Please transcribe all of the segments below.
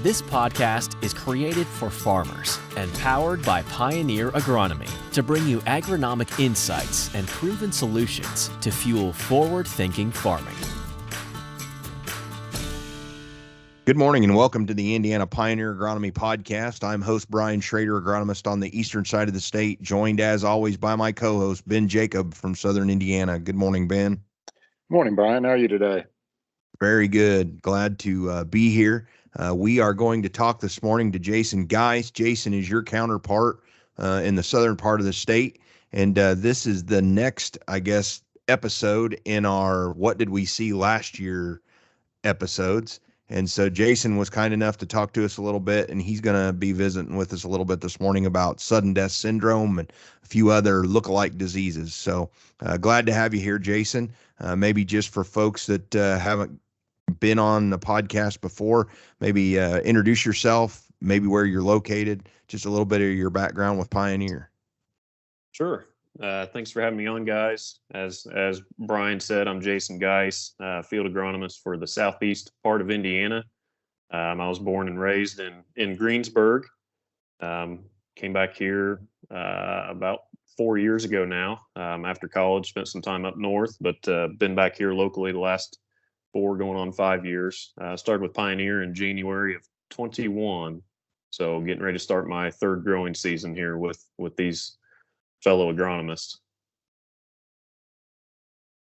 This podcast is created for farmers and powered by Pioneer Agronomy to bring you agronomic insights and proven solutions to fuel forward-thinking farming. Good morning and welcome to the Indiana Pioneer Agronomy Podcast. I'm host Brian Schrader, agronomist on the eastern side of the state, joined as always by my co-host Ben Jacob from southern Indiana. Good morning, Ben. Morning, Brian. How are you today? Very good. Glad to be here. We are going to talk this morning to Jason Geis. Jason is your counterpart in the southern part of the state, and this is the next, episode in our What Did We See Last Year episodes. And so Jason was kind enough to talk to us a little bit, and he's going to be visiting with us a little bit this morning about sudden death syndrome and a few other look-alike diseases. So glad to have you here, Jason. Maybe just for folks that haven't been on the podcast before, maybe introduce yourself, maybe where you're located, just a little bit of your background with Pioneer. Sure. Thanks for having me on, guys. As Brian said, I'm Jason Geis, field agronomist for the southeast part of Indiana. I was born and raised in Greensburg. Came back here about 4 years ago now. After college, spent some time up north, but been back here locally the last 4 going on 5 years. Started with Pioneer in January of 21, so getting ready to start my third growing season here with these fellow agronomists.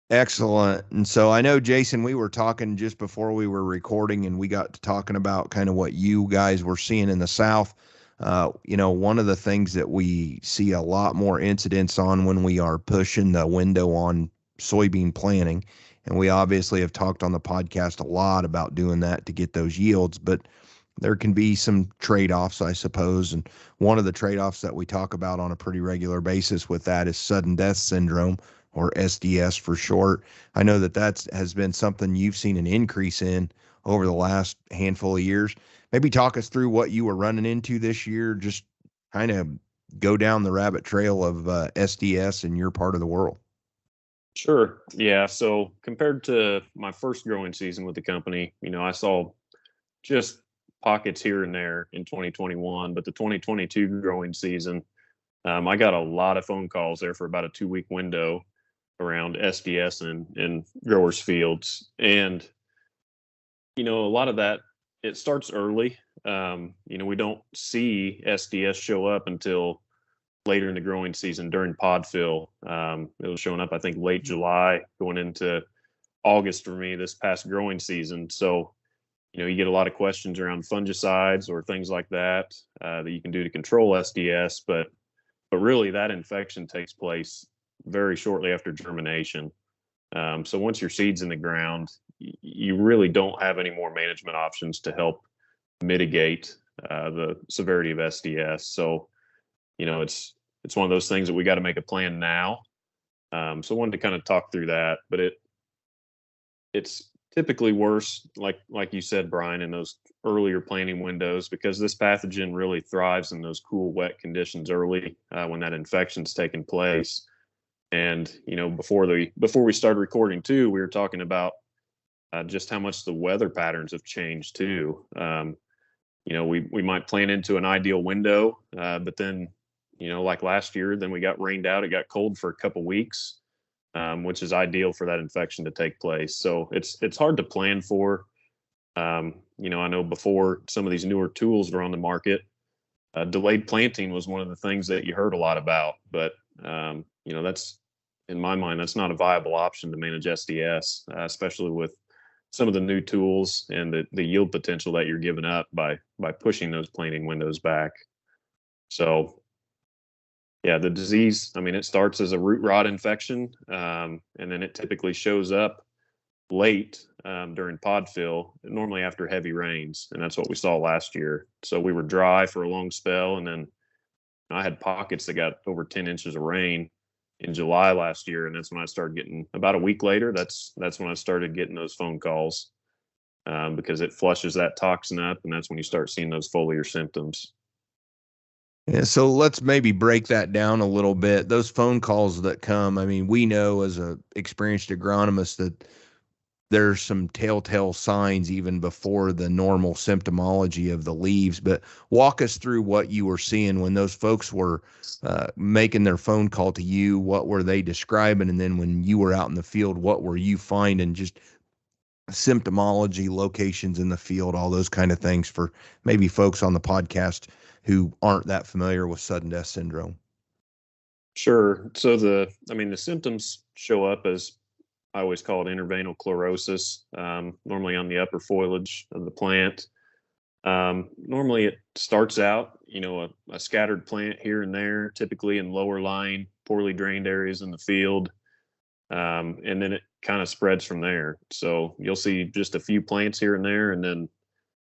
Excellent. And so I know, Jason, we were talking just before we were recording, and we got to talking about kind of what you guys were seeing in the South. One of the things that we see a lot more incidents on when we are pushing the window on soybean planting, and we obviously have talked on the podcast a lot about doing that to get those yields, but there can be some trade-offs, I suppose. And one of the trade-offs that we talk about on a pretty regular basis with that is sudden death syndrome, or SDS for short. I know that has been something you've seen an increase in over the last handful of years. Maybe talk us through what you were running into this year, just kind of go down the rabbit trail of SDS in your part of the world. Sure. Yeah. So compared to my first growing season with the company, I saw just pockets here and there in 2021, but the 2022 growing season, I got a lot of phone calls there for about a 2-week window around SDS in growers' fields. And, a lot of that, it starts early. We don't see SDS show up until later in the growing season during pod fill. It was showing up, I think, late July going into August for me this past growing season. So, you get a lot of questions around fungicides or things like that that you can do to control SDS, but really that infection takes place very shortly after germination. So once your seed's in the ground, you really don't have any more management options to help mitigate the severity of SDS. So, it's one of those things that we got to make a plan now. So I wanted to kind of talk through that, but it's typically worse, like you said, Brian, in those earlier planting windows, because this pathogen really thrives in those cool, wet conditions early when that infection's taking place. And before we started recording too, we were talking about just how much the weather patterns have changed too. We might plan into an ideal window, but then like last year, then we got rained out. It got cold for a couple weeks. Which is ideal for that infection to take place. So it's hard to plan for. I know before some of these newer tools were on the market, delayed planting was one of the things that you heard a lot about. But, that's, in my mind, that's not a viable option to manage SDS, especially with some of the new tools and the yield potential that you're giving up by pushing those planting windows back. So, yeah, the disease, it starts as a root rot infection, and then it typically shows up late during pod fill, normally after heavy rains, and that's what we saw last year. So we were dry for a long spell, and then I had pockets that got over 10 inches of rain in July last year, and that's when I started getting, about a week later, that's when I started getting those phone calls because it flushes that toxin up, and that's when you start seeing those foliar symptoms. Yeah, so let's maybe break that down a little bit. Those phone calls that come, we know as a experienced agronomist that there's some telltale signs even before the normal symptomology of the leaves. But walk us through what you were seeing when those folks were making their phone call to you. What were they describing? And then when you were out in the field, what were you finding? Just symptomology, locations in the field, all those kind of things for maybe folks on the podcast who aren't that familiar with sudden death syndrome. Sure. So the symptoms show up as, I always call it, interveinal chlorosis, normally on the upper foliage of the plant. Normally it starts out, a scattered plant here and there, typically in lower lying, poorly drained areas in the field. And then it kind of spreads from there. So you'll see just a few plants here and there. And then,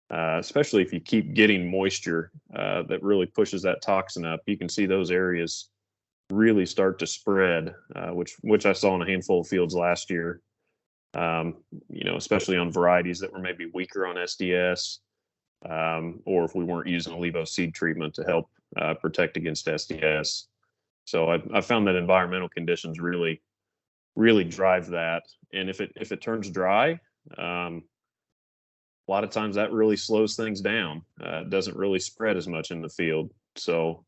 especially if you keep getting moisture that really pushes that toxin up, you can see those areas really start to spread, which I saw in a handful of fields last year, especially on varieties that were maybe weaker on SDS, or if we weren't using a levo seed treatment to help protect against SDS. So I found that environmental conditions really drive that. And if it turns dry, a lot of times that really slows things down. It doesn't really spread as much in the field. So,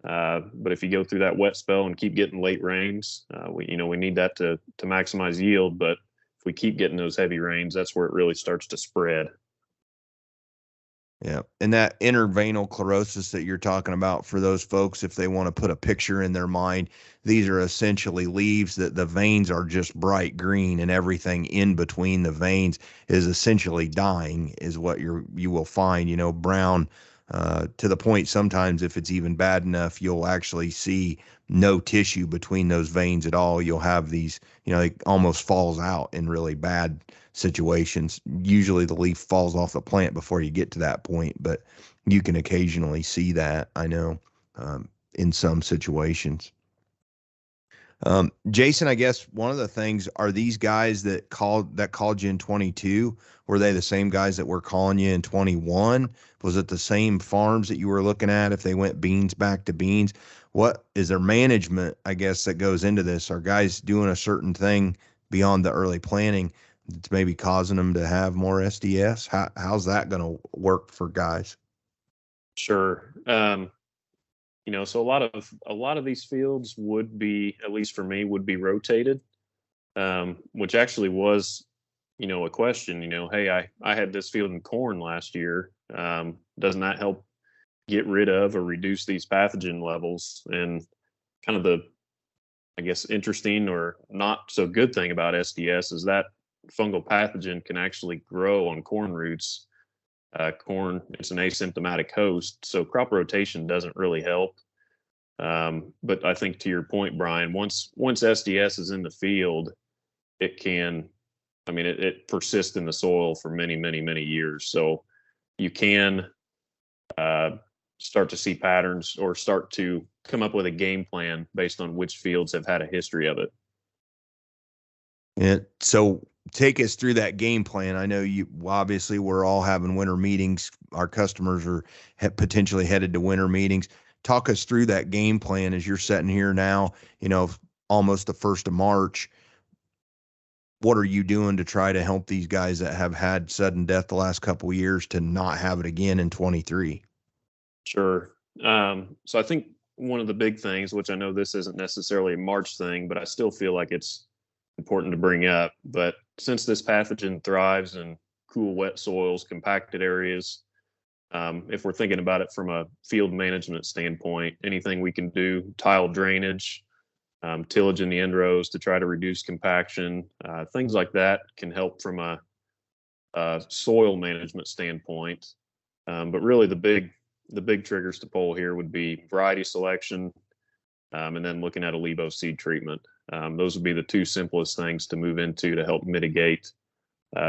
but if you go through that wet spell and keep getting late rains, we need that to maximize yield. But if we keep getting those heavy rains, that's where it really starts to spread. Yeah. And that interveinal chlorosis that you're talking about, for those folks, if they want to put a picture in their mind, these are essentially leaves that the veins are just bright green, and everything in between the veins is essentially dying, is what you will find, brown, to the point sometimes, if it's even bad enough, you'll actually see no tissue between those veins at all. You'll have these, it almost falls out in really bad situations. Usually the leaf falls off the plant before you get to that point, but you can occasionally see that, I know, in some situations. Jason, I guess one of the things, are these guys that called you in 22, were they the same guys that were calling you in 21? Was it the same farms that you were looking at if they went beans back to beans? What is their management, I guess, that goes into this? Are guys doing a certain thing beyond the early planting that's maybe causing them to have more SDS? How's that going to work for guys? Sure. So a lot of these fields would be, at least for me, would be rotated, which actually was, a question. Hey, I had this field in corn last year. Doesn't that help get rid of or reduce these pathogen levels? And kind of the, I guess, interesting or not so good thing about SDS is that fungal pathogen can actually grow on corn roots. Corn, it's an asymptomatic host, so crop rotation doesn't really help. But I think, to your point, Brian, once SDS is in the field, it can, it persists in the soil for many, many, many years. So you can start to see patterns or start to come up with a game plan based on which fields have had a history of it. And so take us through that game plan. I know obviously we're all having winter meetings. Our customers are potentially headed to winter meetings. Talk us through that game plan as you're sitting here now, almost the 1st of March. What are you doing to try to help these guys that have had sudden death the last couple of years to not have it again in 23? Sure. So I think one of the big things, which I know this isn't necessarily a March thing, but I still feel like it's important to bring up. But since this pathogen thrives in cool, wet soils, compacted areas, if we're thinking about it from a field management standpoint, anything we can do, tile drainage, tillage in the end rows to try to reduce compaction, things like that can help from a soil management standpoint. But really the big triggers to pull here would be variety selection, and then looking at a levo seed treatment. Those would be the two simplest things to move into to help mitigate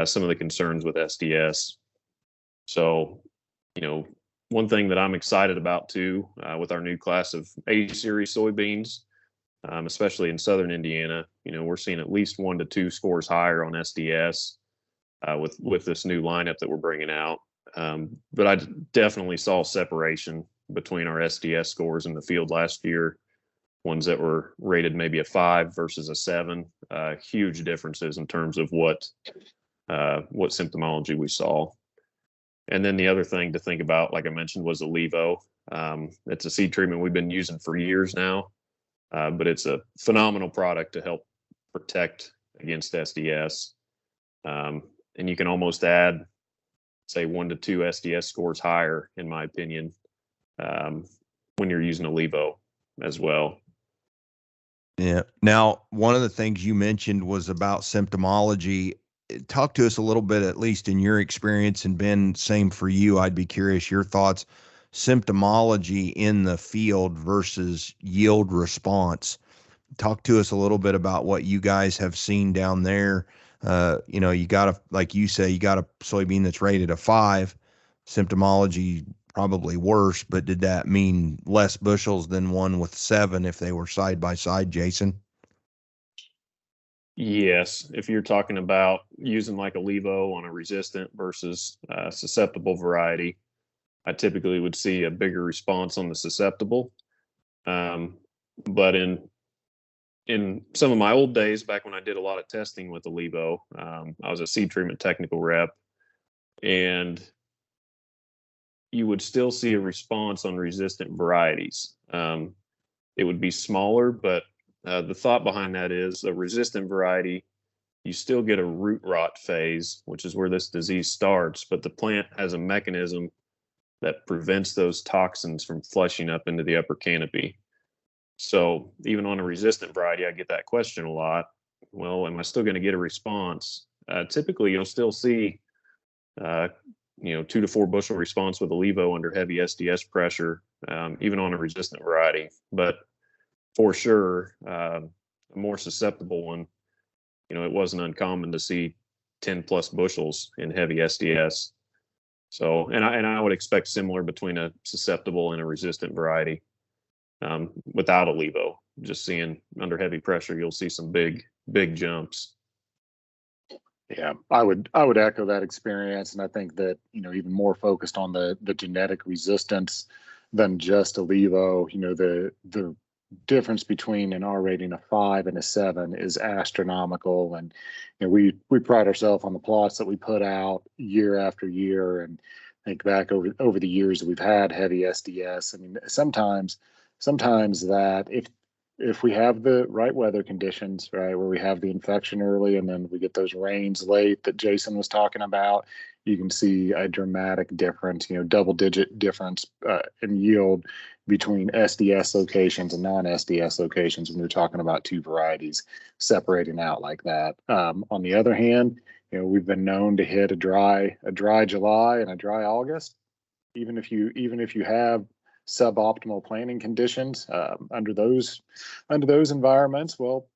some of the concerns with SDS. So, one thing that I'm excited about too, with our new class of A-series soybeans, especially in southern Indiana, we're seeing at least 1 to 2 scores higher on SDS with this new lineup that we're bringing out. But I definitely saw separation between our SDS scores in the field last year. ones that were rated maybe a 5 versus a 7. Huge differences in terms of what symptomology we saw. And then the other thing to think about, like I mentioned, was Levo. It's a seed treatment we've been using for years now, but it's a phenomenal product to help protect against SDS. And you can almost add, say, 1 to 2 SDS scores higher, in my opinion, when you're using Levo as well. Yeah. Now, one of the things you mentioned was about symptomology. Talk to us a little bit, at least in your experience, and Ben, same for you. I'd be curious your thoughts. Symptomology in the field versus yield response. Talk to us a little bit about what you guys have seen down there. You got a, like you say, you got a soybean that's rated a 5. Symptomology probably worse, but did that mean less bushels than one with 7 if they were side by side, Jason? Yes, if you're talking about using like a Levo on a resistant versus susceptible variety, I typically would see a bigger response on the susceptible. But in some of my old days, back when I did a lot of testing with the Levo, I was a seed treatment technical rep, and you would still see a response on resistant varieties. It would be smaller, but the thought behind that is a resistant variety, you still get a root rot phase, which is where this disease starts, but the plant has a mechanism that prevents those toxins from flushing up into the upper canopy. So even on a resistant variety, I get that question a lot. Well, am I still going to get a response? Typically, you'll still see 2 to 4 bushel response with a Levo under heavy SDS pressure, even on a resistant variety. But for sure, a more susceptible one, it wasn't uncommon to see 10 plus bushels in heavy SDS. So, and I would expect similar between a susceptible and a resistant variety. Without a Levo, just seeing under heavy pressure, you'll see some big jumps. Yeah, I would echo that experience, and I think that even more focused on the genetic resistance than just a Levo. The difference between an R rating of 5 and a 7 is astronomical, and we pride ourselves on the plots that we put out year after year, and think back over the years that we've had heavy SDS. I mean, sometimes that if we have the right weather conditions, right, where we have the infection early and then we get those rains late that Jason was talking about, you can see a dramatic difference, double-digit difference in yield between SDS locations and non-SDS locations when you're talking about 2 varieties separating out like that. On the other hand, we've been known to hit a dry July and a dry August, even if you have suboptimal planting conditions under those environments. Well,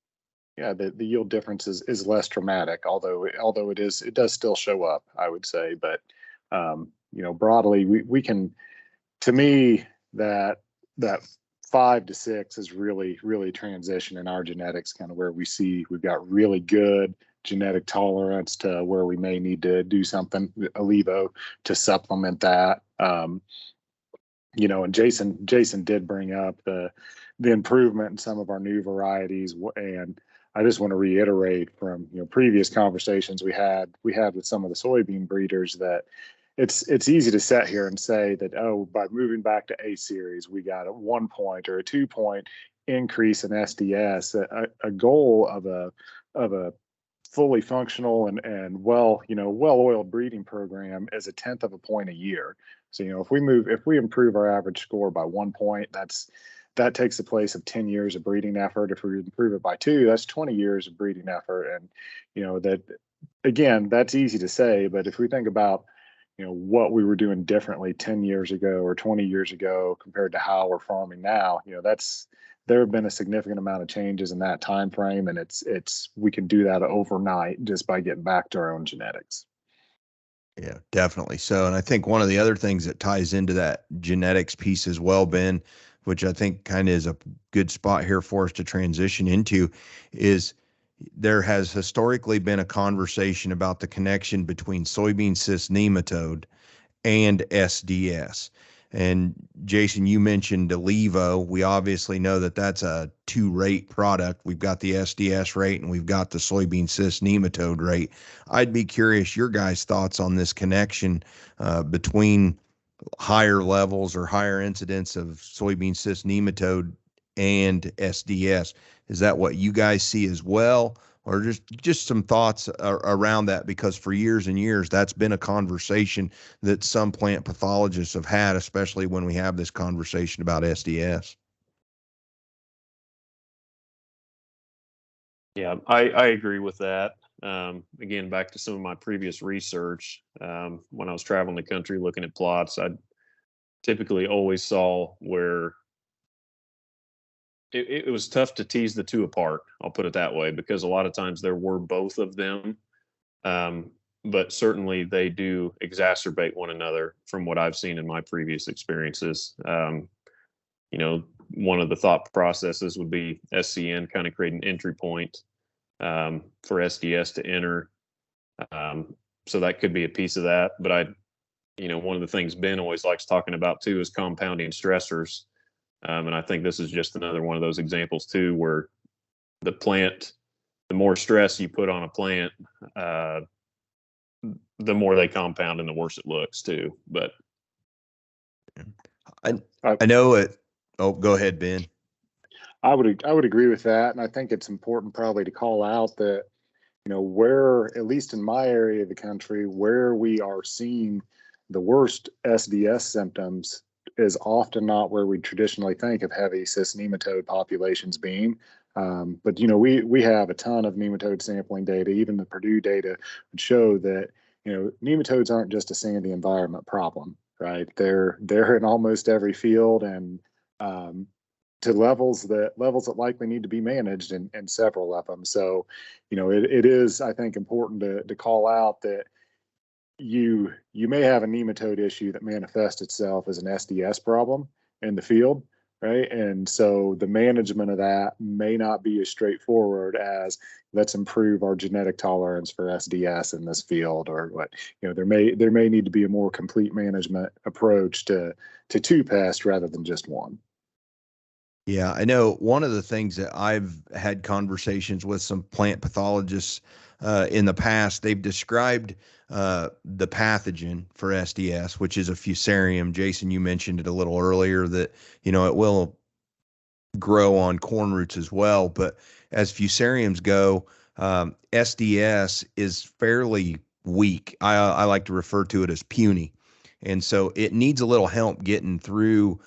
yeah, the yield difference is less dramatic, although it does still show up, I would say. But broadly, we can, to me, that 5 to 6 is really transition in our genetics, kind of where we've got really good genetic tolerance to where we may need to do something, a Levo, to supplement that. And Jason did bring up the improvement in some of our new varieties, and I just want to reiterate from previous conversations we had with some of the soybean breeders that it's easy to sit here and say that, oh, by moving back to A series, we got a 1 point or a 2 point increase in SDS. A goal of a fully functional and well-oiled breeding program is 1/10 of a point a year. So if we improve our average score by 1 point, that takes the place of 10 years of breeding effort. If we improve it by 2, that's 20 years of breeding effort. And that, again, that's easy to say, but if we think about what we were doing differently 10 years ago or 20 years ago compared to how we're farming now, there have been a significant amount of changes in that time frame, and we can do that overnight just by getting back to our own genetics. Yeah, definitely. So, and I think one of the other things that ties into that genetics piece as well, Ben, which I think kind of is a good spot here for us to transition into, is there has historically been a conversation about the connection between soybean cyst nematode and SDS. And Jason, you mentioned Levo. We obviously know that that's a 2-rate product. We've got the SDS rate and we've got the soybean cyst nematode rate. I'd be curious your guys' thoughts on this connection between higher levels or higher incidence of soybean cyst nematode and SDS. Is that what you guys see as well? Or just some thoughts around that, because for years and years that's been a conversation that some plant pathologists have had, especially when we have this conversation about SDS. Yeah, I agree with that. Again, back to some of my previous research, when I was traveling the country looking at plots, I typically always saw where it was tough to tease the two apart. I'll put it that way, because a lot of times there were both of them. But certainly they do exacerbate one another from what I've seen in my previous experiences. You know, one of the thought processes would be SCN kind of create an entry point for SDS to enter. So that could be a piece of that. But one of the things Ben always likes talking about too is compounding stressors. And I think this is just another one of those examples too, where the more stress you put on a plant, the more they compound and the worse it looks too. But I know it. Oh, go ahead, Ben. I would agree with that, and I think it's important probably to call out that where, at least in my area of the country, where we are seeing the worst SDS symptoms is often not where we traditionally think of heavy cyst nematode populations being. But we have a ton of nematode sampling data. Even the Purdue data would show that nematodes aren't just a sandy environment problem, right? They're in almost every field, and to levels that likely need to be managed in several of them. So, it is, I think, important to call out that you may have a nematode issue that manifests itself as an SDS problem in the field, right? And so the management of that may not be as straightforward as let's improve our genetic tolerance for SDS in this field, or what. There may need to be a more complete management approach to two pests rather than just one. Yeah, I know one of the things that I've had conversations with some plant pathologists in the past, they've described the pathogen for SDS, which is a fusarium. Jason, you mentioned it a little earlier that, it will grow on corn roots as well. But as fusariums go, SDS is fairly weak. I like to refer to it as puny. And so it needs a little help getting through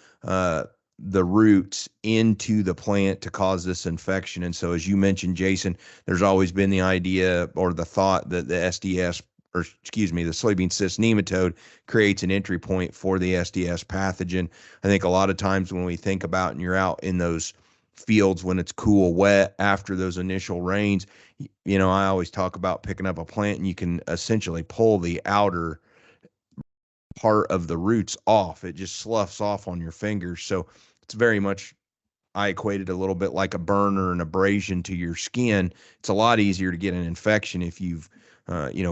the roots into the plant to cause this infection. And so, as you mentioned, Jason, there's always been the idea or the thought that the SDS, or excuse me, the soybean cyst nematode creates an entry point for the SDS pathogen. I think a lot of times when we think about, and you're out in those fields when it's cool, wet after those initial rains, I always talk about picking up a plant and you can essentially pull the outer part of the roots off. It just sloughs off on your fingers. So it's very much, I equate it a little bit like a burn or an abrasion to your skin. It's a lot easier to get an infection if you've,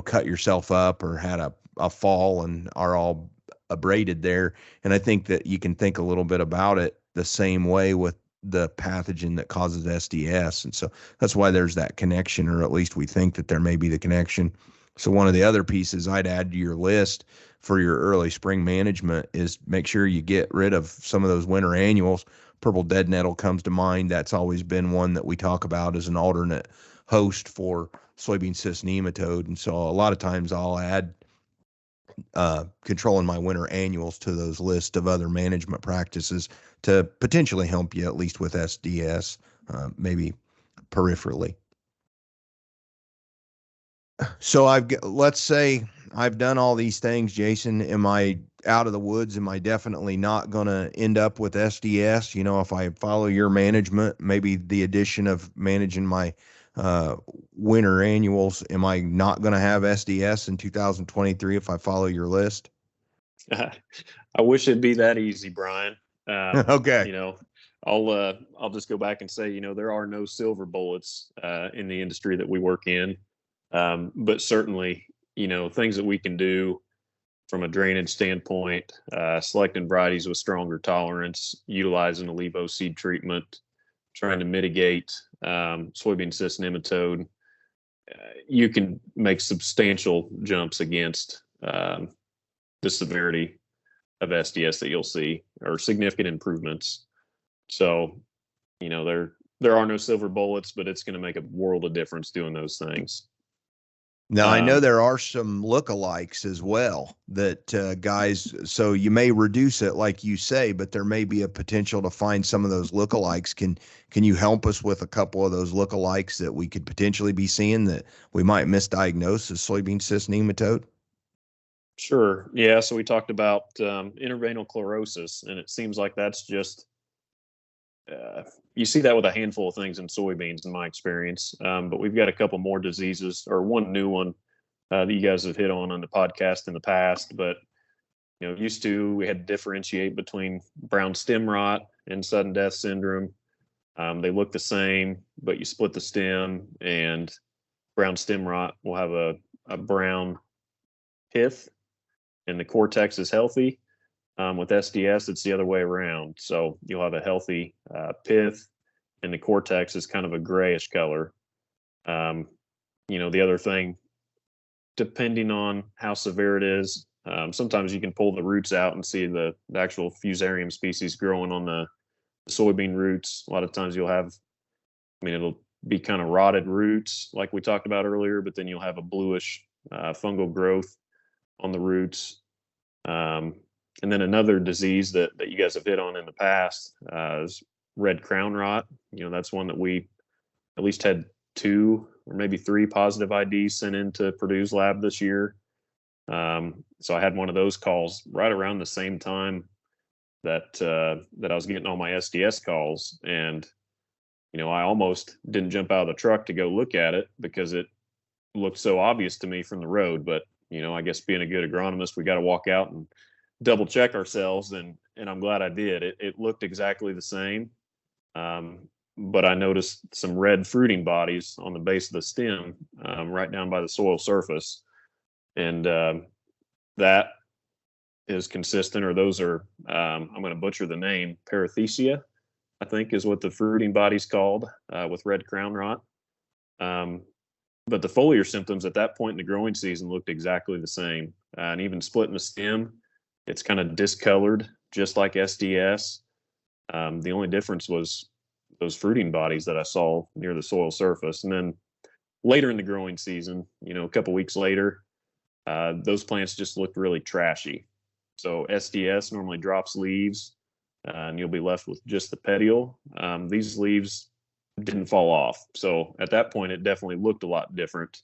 cut yourself up or had a fall and are all abraded there. And I think that you can think a little bit about it the same way with the pathogen that causes SDS. And so that's why there's that connection, or at least we think that there may be the connection. So one of the other pieces I'd add to your list for your early spring management is make sure you get rid of some of those winter annuals. Purple dead nettle comes to mind. That's always been one that we talk about as an alternate host for soybean cyst nematode. And so a lot of times I'll add controlling my winter annuals to those list of other management practices to potentially help you at least with SDS, maybe peripherally. So let's say I've done all these things, Jason. Am I out of the woods? Am I definitely not going to end up with SDS? If I follow your management, maybe the addition of managing my winter annuals, am I not going to have SDS in 2023 if I follow your list? I wish it'd be that easy, Brian. Okay. I'll just go back and say, there are no silver bullets in the industry that we work in. But certainly, things that we can do from a drainage standpoint, selecting varieties with stronger tolerance, utilizing a levo seed treatment, trying to mitigate soybean cyst nematode, you can make substantial jumps against the severity of SDS that you'll see, or significant improvements. So, there are no silver bullets, but it's going to make a world of difference doing those things. Now, I know there are some lookalikes as well that guys, so you may reduce it like you say, but there may be a potential to find some of those lookalikes. Can you help us with a couple of those lookalikes that we could potentially be seeing that we might misdiagnose as soybean cyst nematode? Sure. Yeah. So we talked about interveinal chlorosis, and it seems like that's just you see that with a handful of things in soybeans, in my experience. But we've got a couple more diseases, or one new one that you guys have hit on the podcast in the past. But used to, we had to differentiate between brown stem rot and sudden death syndrome. They look the same, but you split the stem, and brown stem rot will have a brown pith, and the cortex is healthy. With SDS, it's the other way around. So you'll have a healthy pith, and the cortex is kind of a grayish color. The other thing, depending on how severe it is, sometimes you can pull the roots out and see the actual fusarium species growing on the soybean roots. A lot of times you'll have, it'll be kind of rotted roots like we talked about earlier, but then you'll have a bluish fungal growth on the roots. And then another disease that you guys have hit on in the past is red crown rot. That's one that we at least had 2 or maybe 3 positive IDs sent into Purdue's lab this year. So I had one of those calls right around the same time that I was getting all my SDS calls. And, I almost didn't jump out of the truck to go look at it because it looked so obvious to me from the road. But, I guess being a good agronomist, we got to walk out and double check ourselves, and I'm glad I did. It looked exactly the same, but I noticed some red fruiting bodies on the base of the stem, right down by the soil surface, and that is consistent, or those are I'm going to butcher the name, parathecia, I think is what the fruiting body's called, with red crown rot. But the foliar symptoms at that point in the growing season looked exactly the same, and even splitting the stem, it's kind of discolored, just like SDS. The only difference was those fruiting bodies that I saw near the soil surface. And then later in the growing season, a couple weeks later, those plants just looked really trashy. So SDS normally drops leaves, and you'll be left with just the petiole. These leaves didn't fall off. So at that point, it definitely looked a lot different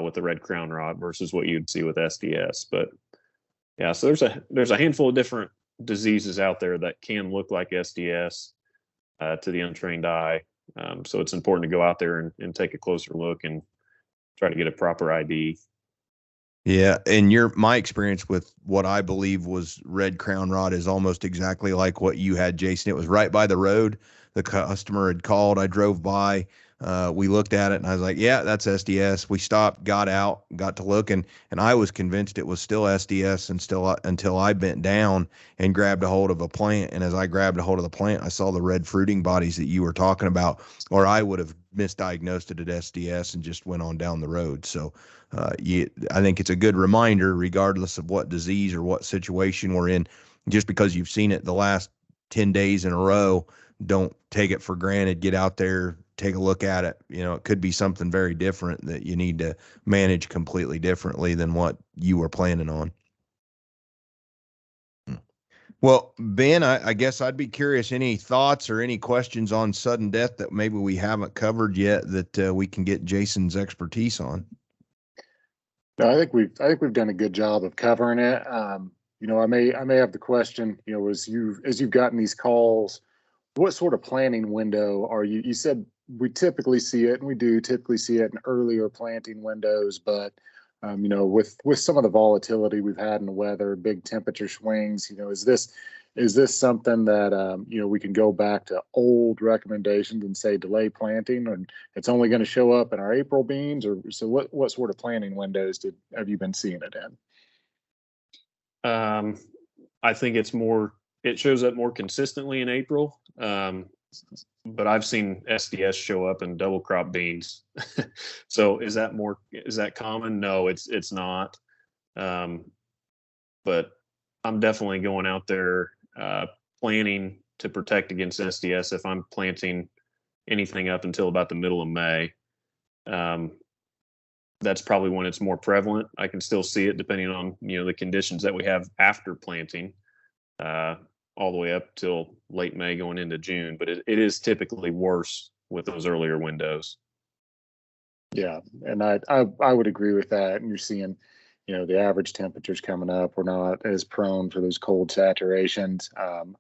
with the red crown rot versus what you'd see with SDS. But yeah, so there's a handful of different diseases out there that can look like SDS to the untrained eye. So it's important to go out there and take a closer look and try to get a proper ID. Yeah, and my experience with what I believe was red crown rot is almost exactly like what you had, Jason. It was right by the road. The customer had called. I drove by. We looked at it, and I was like, yeah, that's SDS. We stopped, got out, got to look, and I was convinced it was still SDS until I bent down and grabbed a hold of a plant. And as I grabbed a hold of the plant, I saw the red fruiting bodies that you were talking about, or I would have misdiagnosed it at SDS and just went on down the road. So I think it's a good reminder, regardless of what disease or what situation we're in, just because you've seen it the last 10 days in a row, don't take it for granted. Get out there, take a look at it. It could be something very different that you need to manage completely differently than what you were planning on. Well, Ben, I guess I'd be curious, any thoughts or any questions on sudden death that maybe we haven't covered yet that we can get Jason's expertise on? No, I think we've done a good job of covering it. I may have the question, as you've gotten these calls, what sort of planning window are you said we typically see it, and we do typically see it in earlier planting windows, but with some of the volatility we've had in the weather, big temperature swings, is this something that we can go back to old recommendations and say delay planting, and it's only going to show up in our April beans, or so what sort of planting windows have you been seeing it in? I think it shows up more consistently in April. But I've seen SDS show up in double crop beans. So is that common? No, it's not. But I'm definitely going out there planning to protect against SDS if I'm planting anything up until about the middle of May. That's probably when it's more prevalent. I can still see it depending on the conditions that we have after planting, all the way up till late May going into June. But it is typically worse with those earlier windows. Yeah, and I would agree with that. And you're seeing, the average temperatures coming up. We're not as prone for those cold saturations.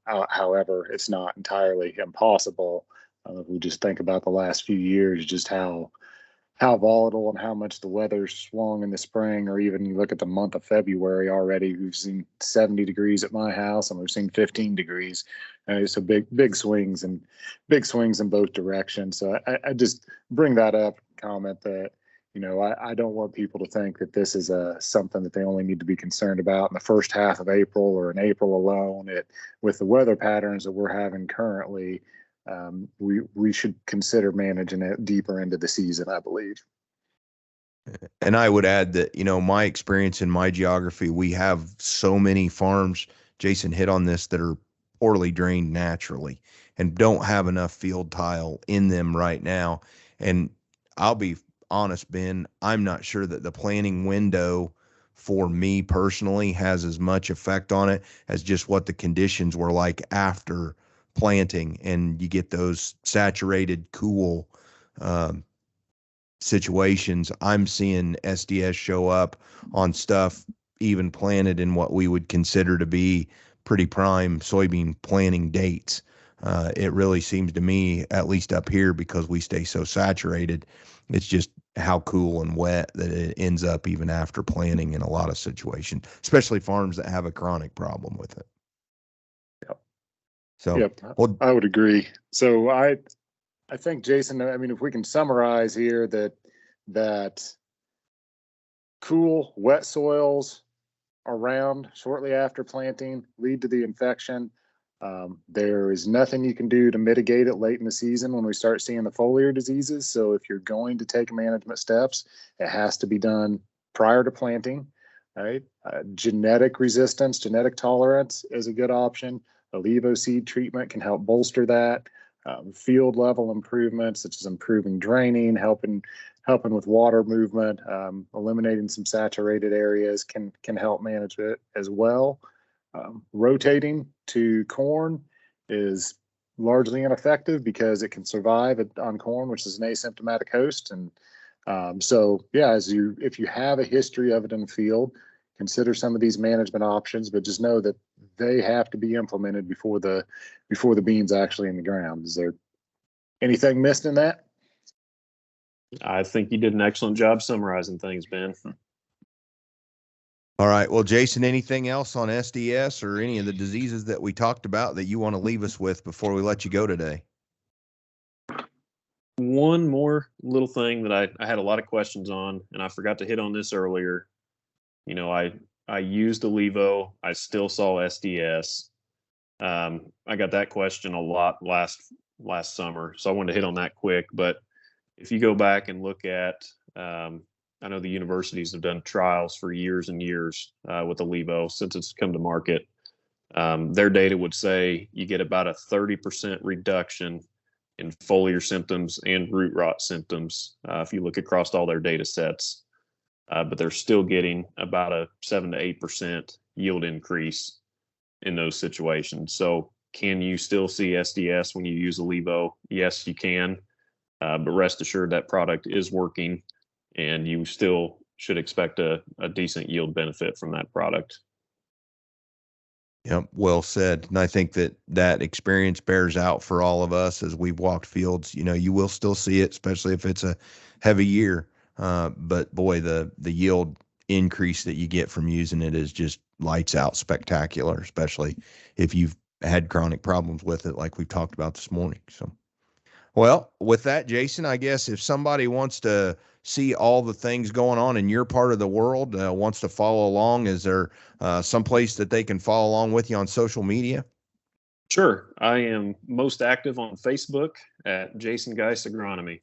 However, it's not entirely impossible. If we just think about the last few years, just how volatile and how much the weather's swung in the spring, or even you look at the month of February already, we've seen 70 degrees at my house and we've seen 15 degrees. So big swings in both directions. So I just bring that up, comment that, I don't want people to think that this is something that they only need to be concerned about in the first half of April or in April alone. With the weather patterns that we're having currently, we should consider managing it deeper into the season, I believe. And I would add that, my experience in my geography, we have so many farms, Jason hit on this, that are poorly drained naturally and don't have enough field tile in them right now. And I'll be honest, Ben, I'm not sure that the planting window for me personally has as much effect on it as just what the conditions were like after planting, and you get those saturated, cool situations. I'm seeing SDS show up on stuff even planted in what we would consider to be pretty prime soybean planting dates. It really seems to me, at least up here, because we stay so saturated, it's just how cool and wet that it ends up even after planting in a lot of situations, especially farms that have a chronic problem with it. Yep. So, yep, well, I would agree. So I think, Jason, I mean, if we can summarize here that cool, wet soils around shortly after planting lead to the infection. There is nothing you can do to mitigate it late in the season when we start seeing the foliar diseases. So if you're going to take management steps, it has to be done prior to planting. Right? Genetic resistance, genetic tolerance is a good option. Olevo seed treatment can help bolster that. Field level improvements, such as improving draining, helping with water movement, eliminating some saturated areas can help manage it as well. Rotating to corn is largely ineffective because it can survive on corn, which is an asymptomatic host. And so, yeah, if you have a history of it in the field, consider some of these management options, but just know that they have to be implemented before the bean's actually in the ground. Is there anything missed in that? I think you did an excellent job summarizing things, Ben. All right. Well, Jason, anything else on SDS or any of the diseases that we talked about that you want to leave us with before we let you go today? One more little thing that I had a lot of questions on, and I forgot to hit on this earlier. I used Olevo. I still saw SDS. I got that question a lot last summer, so I wanted to hit on that quick. But if you go back and look at, I know the universities have done trials for years and years with Olevo since it's come to market. Their data would say you get about a 30% reduction in foliar symptoms and root rot symptoms if you look across all their data sets. But they're still getting about a 7 to 8% yield increase in those situations. So can you still see SDS when you use Olevo? Yes, you can. But rest assured that product is working, and you still should expect a decent yield benefit from that product. Yep, well said. And I think that experience bears out for all of us as we've walked fields. You will still see it, especially if it's a heavy year. But boy, the yield increase that you get from using it is just lights out spectacular, especially if you've had chronic problems with it like we've talked about this morning. So, Well, with that, Jason, I guess if somebody wants to see all the things going on in your part of the world, wants to follow along, is there some place that they can follow along with you on social media? Sure. I am most active on Facebook at Jason Geist Agronomy.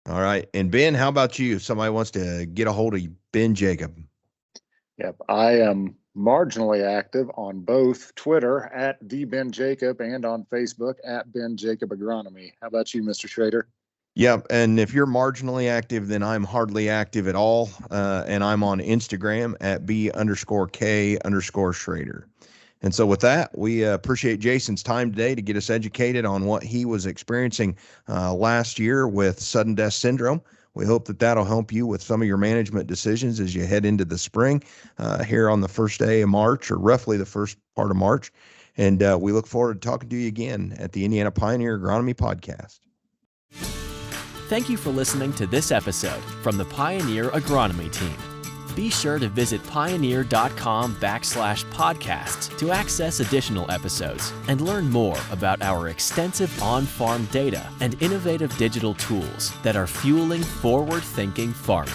All right. And Ben, how about you? If somebody wants to get a hold of you, Ben Jacob. Yep, I am marginally active on both Twitter at the Ben Jacob and on Facebook at Ben Jacob Agronomy. How about you, Mr. Schrader? Yep. And if you're marginally active, then I'm hardly active at all. And I'm on Instagram at B_K_Schrader. And so with that, we appreciate Jason's time today to get us educated on what he was experiencing last year with sudden death syndrome. We hope that that'll help you with some of your management decisions as you head into the spring here on the first day of March, or roughly the first part of March. And we look forward to talking to you again at the Indiana Pioneer Agronomy Podcast. Thank you for listening to this episode from the Pioneer Agronomy team. Be sure to visit pioneer.com/podcasts to access additional episodes and learn more about our extensive on-farm data and innovative digital tools that are fueling forward-thinking farming.